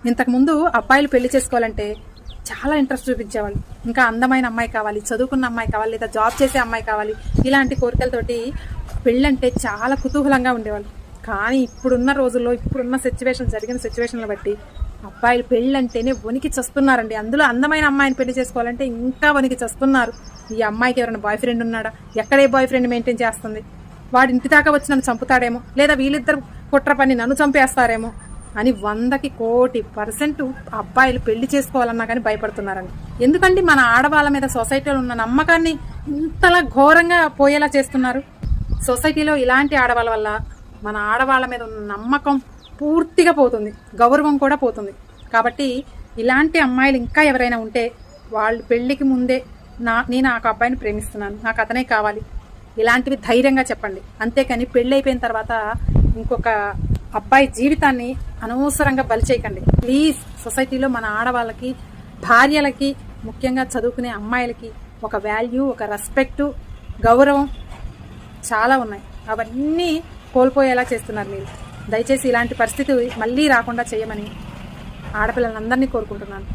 ఇంతకుముందు అబ్బాయిలు పెళ్లి చేసుకోవాలంటే చాలా ఇంట్రెస్ట్ చూపించేవాళ్ళు. ఇంకా అందమైన అమ్మాయి కావాలి, చదువుకున్న అమ్మాయి కావాలి, లేదా జాబ్ చేసే అమ్మాయి కావాలి, ఇలాంటి కోరికలతోటి పెళ్ళంటే చాలా కుతూహలంగా ఉండేవాళ్ళు. కానీ ఇప్పుడున్న రోజుల్లో, ఇప్పుడున్న జరిగిన సిచ్యువేషన్లు బట్టి అబ్బాయిలు పెళ్ళంటేనే వణికి చస్తున్నారండి. అందులో అందమైన అమ్మాయిని పెళ్లి చేసుకోవాలంటే ఇంకా వణికి చస్తున్నారు. ఈ అమ్మాయికి ఎవరైనా బాయ్ ఫ్రెండ్ ఉన్నాడా, ఎక్కడే బాయ్ ఫ్రెండ్ మెయింటైన్ చేస్తుంది, వాడి ఇంటి దాకా వచ్చి నన్ను చంపుతాడేమో, లేదా వీళ్ళిద్దరు కుట్ర పని నన్ను చంపేస్తారేమో అని 100కి 1,00,00,000% అబ్బాయిలు పెళ్లి చేసుకోవాలన్నా కానీ భయపడుతున్నారండి. ఎందుకంటే మన ఆడవాళ్ళ మీద సొసైటీలో ఉన్న నమ్మకాన్ని ఇంతలా ఘోరంగా పోయేలా చేస్తున్నారు. సొసైటీలో ఇలాంటి ఆడవాళ్ళ వల్ల మన ఆడవాళ్ళ మీద ఉన్న నమ్మకం పూర్తిగా పోతుంది, గౌరవం కూడా పోతుంది. కాబట్టి ఇలాంటి అమ్మాయిలు ఇంకా ఎవరైనా ఉంటే వాళ్ళు పెళ్లికి ముందే నేను ఆ అబ్బాయిని ప్రేమిస్తున్నాను, నాకు అతనే కావాలి, ఇలాంటివి ధైర్యంగా చెప్పండి. అంతేకాని పెళ్ళి అయిపోయిన తర్వాత ఇంకొక అబ్బాయి జీవితాన్ని అనవసరంగా బలి చేయకండి ప్లీజ్. సొసైటీలో మన ఆడవాళ్ళకి, భార్యలకి, ముఖ్యంగా చదువుకునే అమ్మాయిలకి ఒక వాల్యూ, ఒక రెస్పెక్టు, గౌరవం చాలా ఉన్నాయి. అవన్నీ కోల్పోయేలా చేస్తున్నారు మీరు. దయచేసి ఇలాంటి పరిస్థితి మళ్ళీ రాకుండా చేయమని ఆడపిల్లలందరినీ కోరుకుంటున్నాను.